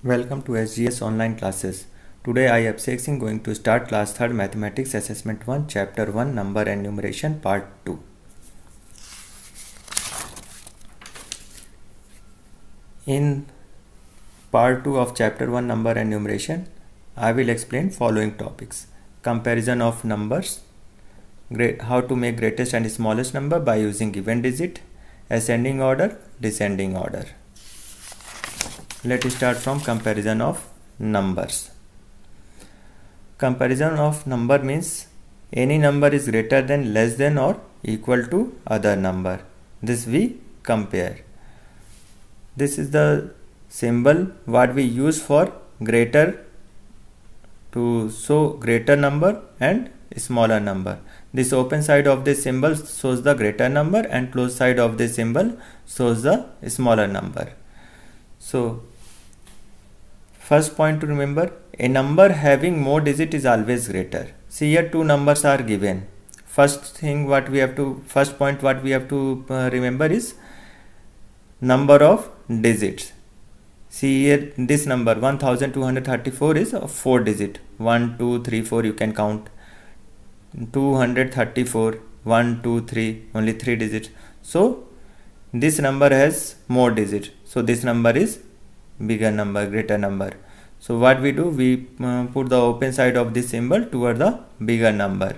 Welcome to SGS online classes. Today I Abhishek Singh going to start class 3rd Mathematics Assessment 1 Chapter 1 Number and Numeration Part 2. In Part 2 of Chapter 1 Number and Numeration, I will explain following topics: comparison of numbers, how to make greatest and smallest number by using given digit, ascending order, descending order. Let's start from comparison of numbers. Comparison of number means any number is greater than, less than or equal to other number. This we compare. This is the symbol what we use for greater, to show greater number and smaller number. This open side of this symbol shows the greater number and closed side of this symbol shows the smaller number. So first point to remember, a number having more digit is always greater. See, here two numbers are given. First point what we have to remember is number of digits. See here, this number 1234 is a 4 digit. 1, 2, 3, 4 you can count. 234, 1, 2, 3, only 3 digits. So this number has more digits. So this number is bigger number, greater number. So what we do, we put the open side of this symbol toward the bigger number.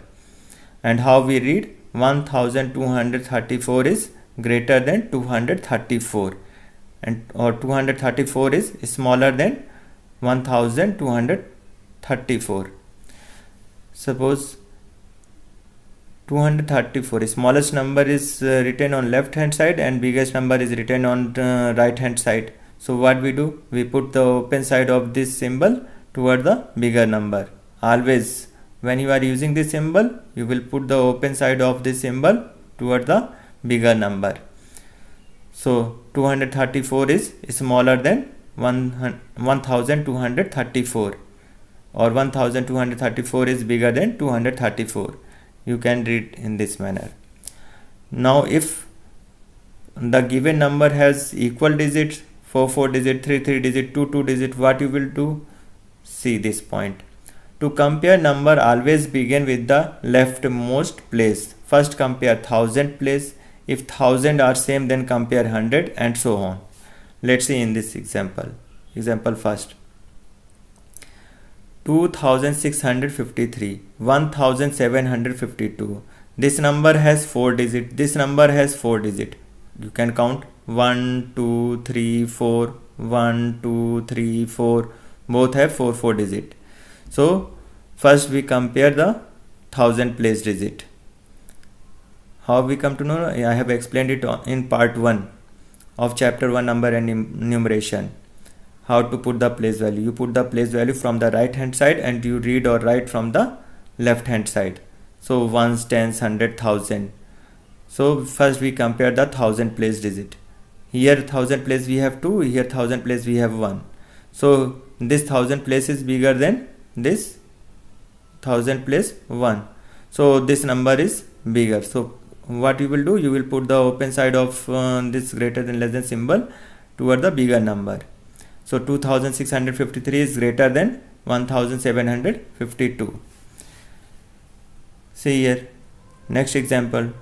And how we read, 1234 is greater than 234, and or 234 is smaller than 1234. Suppose 234, smallest number is written on left hand side and biggest number is written on right hand side. So what we do, we put the open side of this symbol toward the bigger number. Always when you are using this symbol, you will put the open side of this symbol toward the bigger number. So 234 is smaller than 1234, or 1234 is bigger than 234. You can read in this manner. Now if the given number has equal digits, 4 digit, 3 digit, 2 digit, what you will do? See this point. To compare number, always begin with the leftmost place. First compare 1000 place. If 1000 are same, then compare 100 and so on. Let's see in this example. Example first. 2653, 1752. This number has 4 digit. This number has 4 digit. You can count 1, 2, 3, 4, 1, 2, 3, 4. Both have 4 digit. So first we compare the 1000 place digit. How we come to know? I have explained it in part 1 of chapter 1 number and numeration. How to put the place value. You put the place value from the right hand side and you read or write from the left hand side. So ones, tens, 100, 1000. So first we compare the 1000 place digit. Here 1000 place we have 2, here 1000 place we have 1. So this 1000 place is bigger than this 1000 place 1. So this number is bigger. So what you will do, you will put the open side of this greater than, less than symbol toward the bigger number. So 2653 is greater than 1752. See here, next example,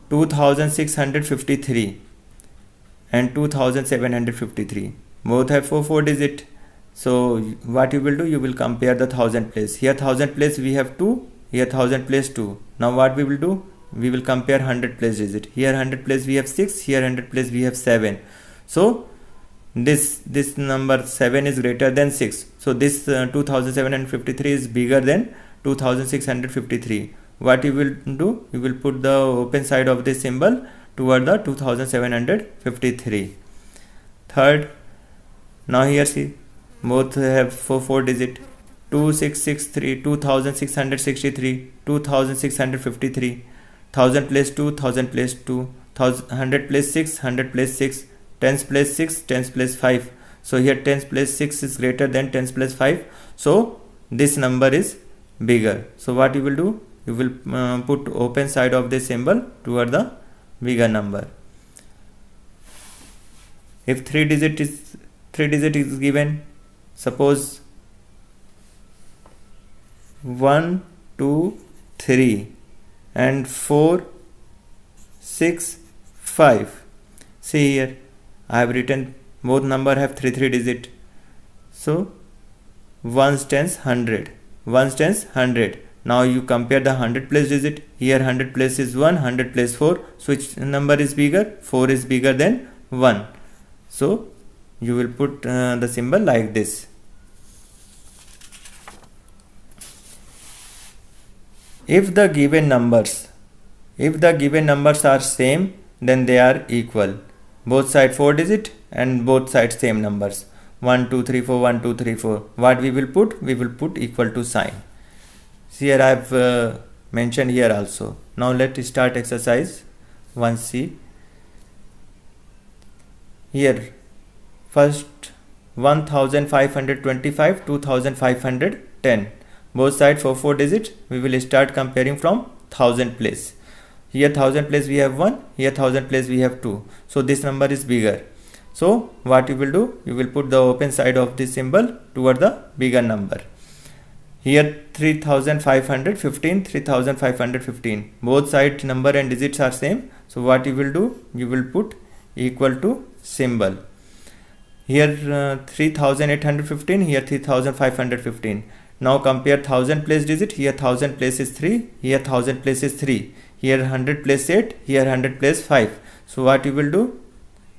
2653 and 2753. Both have 4 digit. So what you will do, you will compare the 1000 place. Here 1000 place we have 2, here 1000 place 2. Now what we will do, we will compare 100 place digit. Here 100 place we have 6, here 100 place we have 7. So this number 7 is greater than 6. So this 2753 is bigger than 2653. What you will do, you will put the open side of this symbol toward the 2753. Third, now here see, both have 4 digit. 2663, 2663, 2653. 1000 place 2, 1000 place 2, 100 place 6, 100 place 6, tens place 6, tens place 5. So here tens place 6 is greater than tens place 5. So this number is bigger. So what you will do, you will put open side of this symbol toward the bigger number. If 3 digit is given, Suppose 1, 2, 3 and 4, 6, 5. See here, I have written both number have 3 digit. So 1 tens 100. 1 tens 100. Now you compare the 100 place digit. Here 100 place is 1, 100 place 4. So which number is bigger? 4 is bigger than 1. So you will put the symbol like this. If the given numbers are same, then they are equal. Both sides 4 digit and both sides same numbers. 1, 2, 3, 4, 1, 2, 3, 4. What we will put? We will put equal to sign. Here I have mentioned here also. Now let's start exercise 1C. Here first 1525, 2510. Both sides for 4 digits. We will start comparing from 1000 place. Here 1000 place we have 1, here 1000 place we have 2. So this number is bigger. So what you will do? You will put the open side of this symbol toward the bigger number. Here 3515, 3515. Both side number and digits are same. So what you will do? You will put equal to symbol. Here 3815, here 3515. Now compare 1000 place digit. Here 1000 place is 3, here 1000 place is 3. Here 100 place 8, here 100 place 5. So what you will do?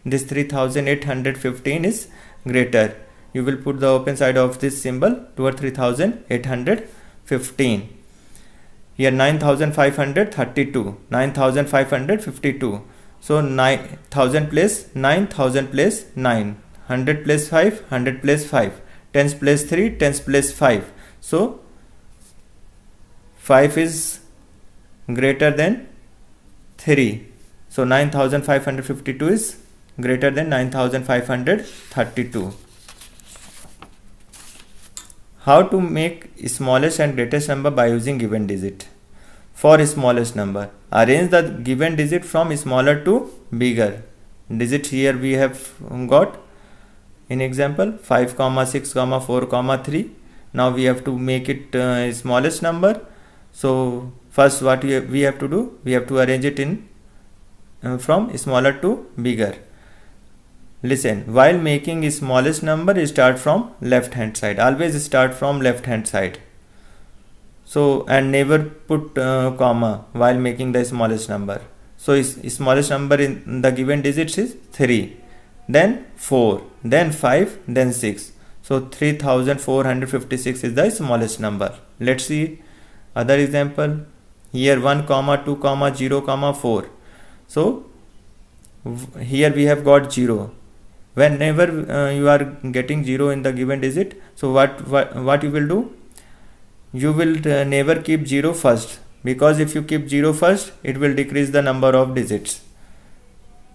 This 3815 is greater. You will put the open side of this symbol toward 3815. Here 9532, 9552. So 9000 place 9000 place 9. 100 place 5, 100 place 5. Tens place 3, tens place 5. So 5 is greater than 3. So 9552 is greater than 9532. How to make smallest and greatest number by using given digit? For smallest number, arrange the given digit from smaller to bigger. Digit here we have got in example 5, 6, 4, 3. Now we have to make it smallest number. So first what we have to do? We have to arrange it in from smaller to bigger. Listen, while making smallest number, start from left hand side. Always start from left hand side. So and never put comma while making the smallest number. So smallest number in the given digits is 3, then 4, then 5, then 6. So 3456 is the smallest number. Let's see other example. Here 1, 2, 0, 4. So here we have got 0. Whenever you are getting 0 in the given digit, so what you will do? You will never keep 0 first, because if you keep 0 first, it will decrease the number of digits.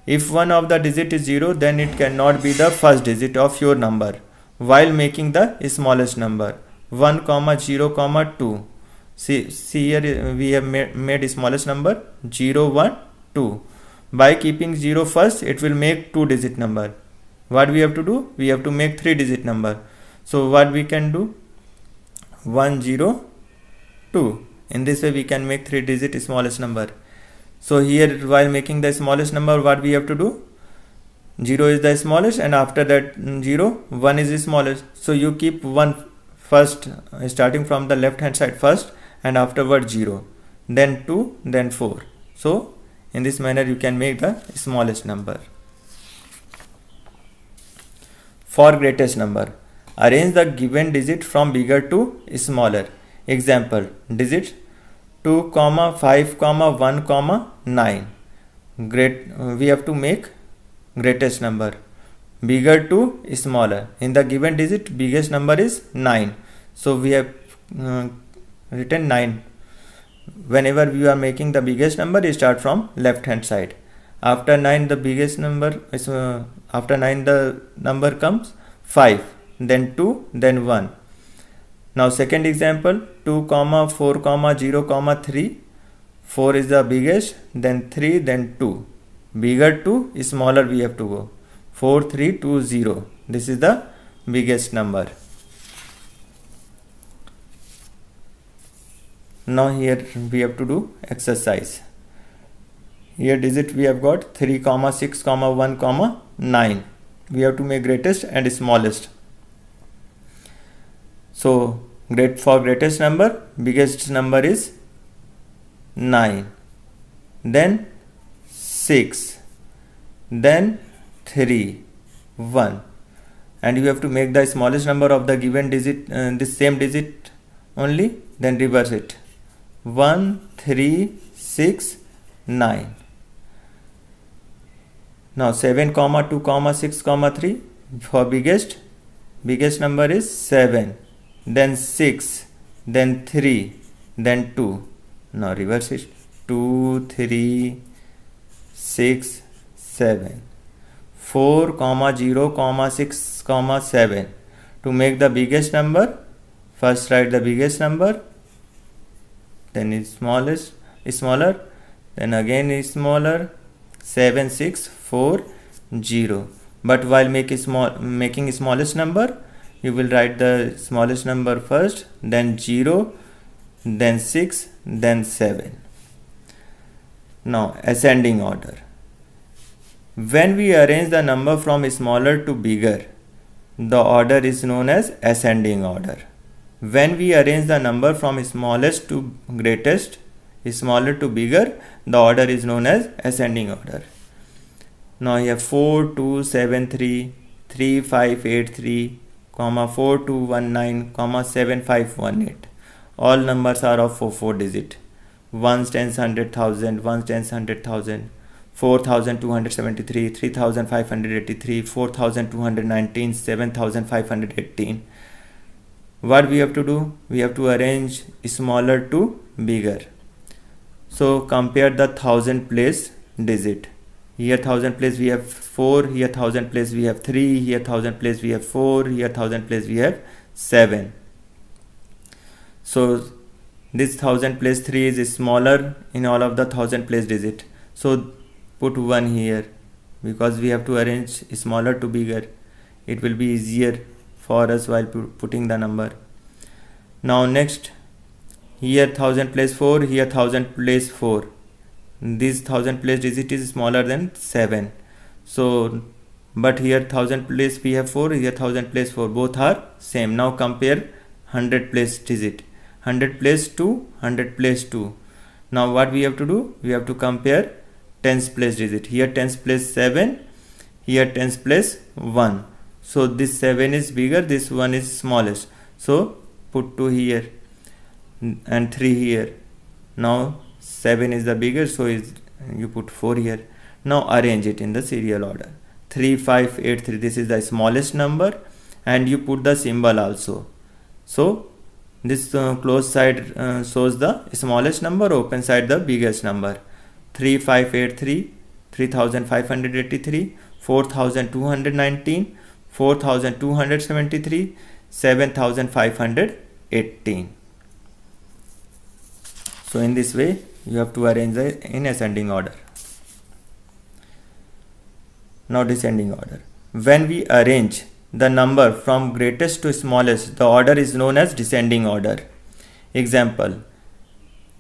If one of the digit is 0, then it cannot be the first digit of your number while making the smallest number. 1, 0, 2. See here we have made smallest number 0, 1, 2. By keeping 0 first, it will make 2 digit number. What we have to do? We have to make 3 digit number. So what we can do? 1, 0, 2. In this way we can make 3 digit smallest number. So here while making the smallest number, what we have to do? 0 is the smallest, and after that 0, 1 is the smallest. So you keep 1 first, starting from the left hand side first, and afterward 0, then 2, then 4. So in this manner you can make the smallest number. For greatest number, arrange the given digit from bigger to smaller. Example, digit 2, 5, 1, 9. We have to make greatest number bigger to smaller. In the given digit, biggest number is 9. So we have written 9. Whenever we are making the biggest number, you start from left hand side. After 9 the biggest number is after 9 the number comes 5, then 2, then 1. Now second example, 2, 4, 0, 3. 4 is the biggest, then 3, then 2. Bigger to smaller we have to go. 4, 3, 2, 0. This is the biggest number. Now here we have to do exercise. Here digit we have got 3, 6, 1, 9. We have to make greatest and smallest. So for greatest number, biggest number is 9, then 6, then 3, 1, and you have to make the smallest number of the given digit this same digit only, then reverse it. 1, 3, 6, 9. Now 7, 2, 6, 3 for biggest number is 7, then 6, then 3, then 2. Now reverse it. 2, 3, 6, 7. 4, 0, 6, 7. To make the biggest number, first write the biggest number, then is smaller, then again is smaller. 7, 6, 4, 0. But while making smallest number, you will write the smallest number first, then 0, then 6, then 7. Now ascending order. When we arrange the number from smaller to bigger, the order is known as ascending order. When we arrange the number from smallest to greatest, smaller to bigger, the order is known as ascending order. Now here 4, 2, 7, 3, 3, 5, 8, 3, 4, 2, 1, 9, 7, 5, 1, 8. All numbers are of 4 digit. 1s, 10s, 100,000, 1s, 10s, 100,000, 4,273, 3,583, 4,219, 7,518. What we have to do? We have to arrange smaller to bigger. So compare the 1000 place digit. Here 1000 place we have 4, here 1000 place we have 3, here 1000 place we have 4, here 1000 place we have 7. So this 1000 place 3 is smaller in all of the 1000 place digit. So put 1 here, because we have to arrange smaller to bigger. It will be easier for us while putting the number. Now next, here 1000 place 4, here 1000 place 4. This 1000 place digit is smaller than 7. So but here 1000 place we have 4, here 1000 place 4, both are same. Now compare 100 place digit. 100 place 2, 100 place 2. Now what we have to do? We have to compare tens place digit. Here tens place 7, here tens place 1. So this 7 is bigger, this 1 is smallest. So put 2 here and 3 here. Now 7 is the bigger, so you put 4 here. Now arrange it in the serial order. 3, 5, 8, 3. This is the smallest number, and you put the symbol also. So this closed side shows the smallest number, open side the biggest number. 3, 5, 8, 3, 3,583, 4,219, 4,273, 7,518. So in this way you have to arrange in ascending order. Now descending order. When we arrange the number from greatest to smallest, the order is known as descending order. Example,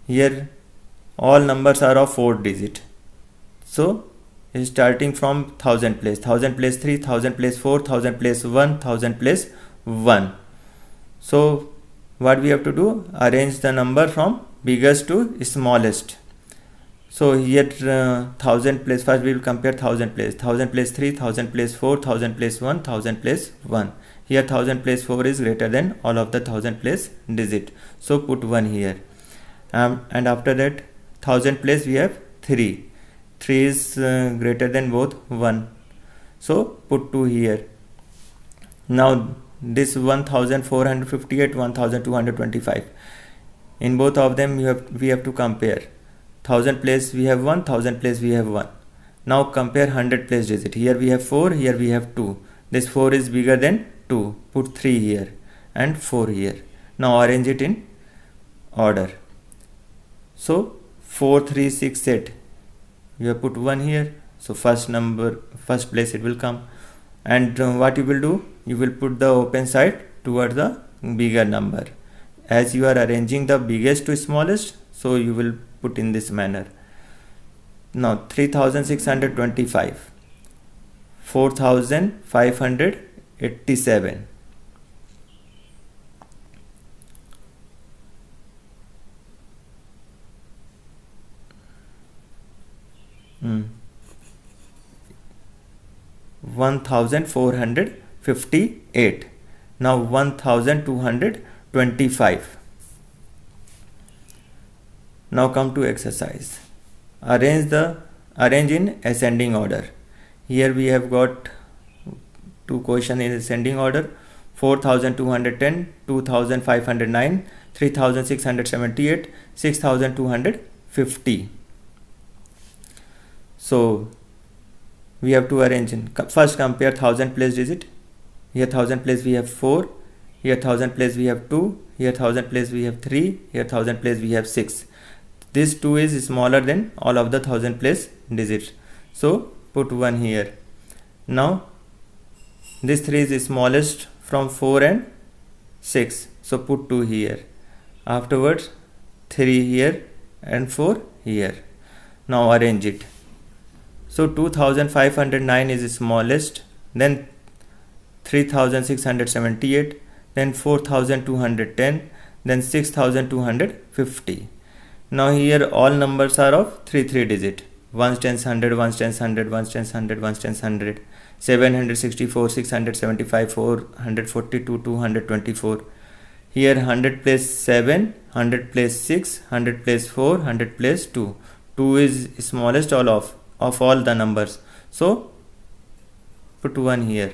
here all numbers are of 4 digit. So starting from 1000 place, 1000 place 3, 1000 place 4, 1000 place 1, 1000 place 1. So what we have to do? Arrange the number from biggest to smallest. So here 1000 place, first we will compare 1000 place. 1000 place 3, 1000 place 4, 1000 place 1, 1000 place 1. Here 1000 place 4 is greater than all of the 1000 place digit. So put 1 here. And after that 1000 place we have 3. 3 is greater than both 1. So put 2 here. Now this 1458, 1225. In both of them we have to compare. 1000 place we have 1, 1000 place we have 1. Now compare 100 place digit. Here we have 4, here we have 2. This 4 is bigger than 2. Put 3 here and 4 here. Now arrange it in order. So 4, 3, 6, 8. You have put 1 here. So first place it will come. And what you will do? You will put the open side towards the bigger number. as you are arranging the biggest to smallest, so you will put in this manner. Now 3625, 4587, 1458. Now 1225. Now come to exercise. Arrange in ascending order. Here we have got two questions in ascending order: 4210, 2509, 3678, 6250. So we have to arrange in. First compare 1000 place digit. Here 1000 place we have 4. Here 1000 place we have 2. Here 1000 place we have 3. Here 1000 place we have 6. This 2 is smaller than all of the 1000 place digits, so put 1 here. Now this 3 is smallest from 4 and 6, so put 2 here. Afterwards 3 here and 4 here. Now arrange it. So 2509 is smallest, then 3678, then 4210, then 6250. Now here all numbers are of 3 digit: 1 tens 100, 1 tens 100, 1 tens 100, 1 tens 100, 764, 675, 442, 224. Here 100 place 7, 100 place 6, 100 place 4, 100 place 2. 2 is smallest of all the numbers, so put 1 here.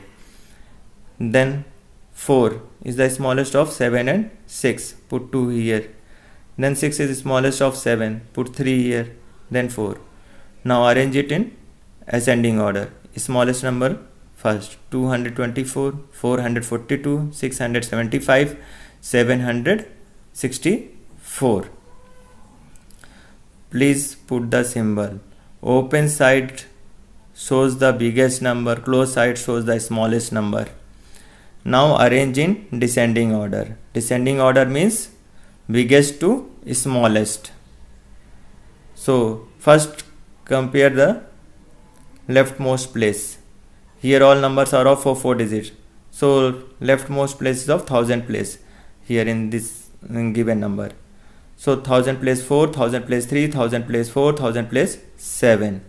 Then 4 is the smallest of 7 and 6, put 2 here. Then 6 is smallest of 7, put 3 here, then 4. Now arrange it in ascending order. Smallest number first: 224, 442, 675, 764. Please put the symbol. Open side shows the biggest number, closed side shows the smallest number. Now arrange in descending order. Descending order means biggest to smallest. So first compare the leftmost place. Here all numbers are of 4 digits, so leftmost place is of 1000 place here in this given number. So 1000 place 4, 1000 place 3, 1000 place 4, 1000 place 7.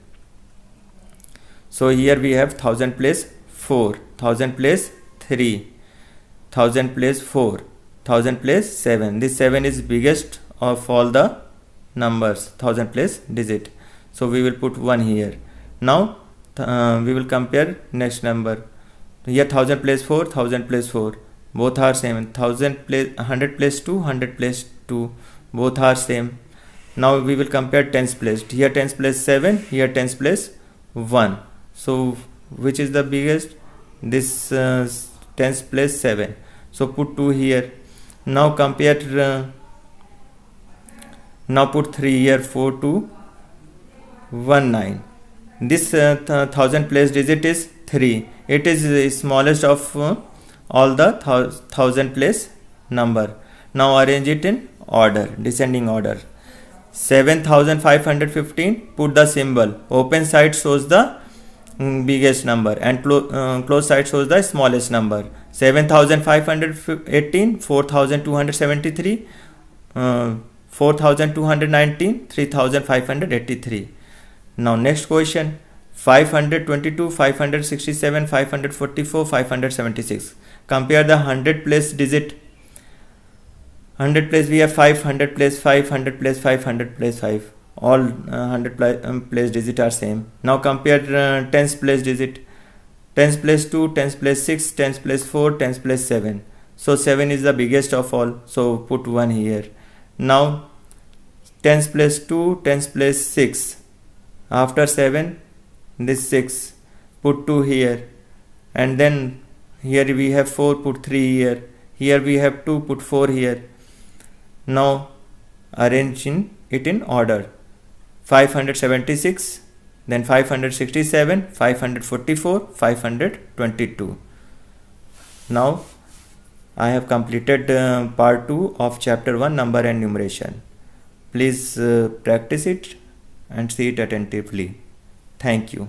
So here we have 1000 place 4, 1000 place 3, 1000 place 4, 1000 place 7. This 7 is biggest of all the numbers, 1000 place digit, so we will put 1 here. Now we will compare next number. Here 1000 place 4, 1000 place 4, both are same. 1000 place 100 place 2, 100 place 2, both are same. Now we will compare tens place. Here tens place 7, here tens place 1. So which is the biggest? This tens place 7, so put 2 here. Now compare, now put 3 here, 4 2 1 9. This 1000 place digit is 3. It is the smallest of all the 1000 place number. Now arrange it in order, descending order. 7515, put the symbol. Open side shows the biggest number and closed side shows the smallest number. 7518, 4273, 4219, 3583. Now next question: 522, 567, 544, 576. Compare the 100 place digit. 100 place we have 500 place 500 place 500 place 5. All 100 place digit are same. Now compare tens place digit. Tens place 2, tens place 6, tens place 4, tens place 7. So 7 is the biggest of all, so put 1 here. Now tens place 2, tens place 6. After 7, this 6, put 2 here. And then here we have 4, put 3 here. Here we have 2, put 4 here. Now arrange it in order. 576, then 567, 544, 522. Now I have completed part 2 of chapter 1, number and numeration. Please practice it and see it attentively. Thank you.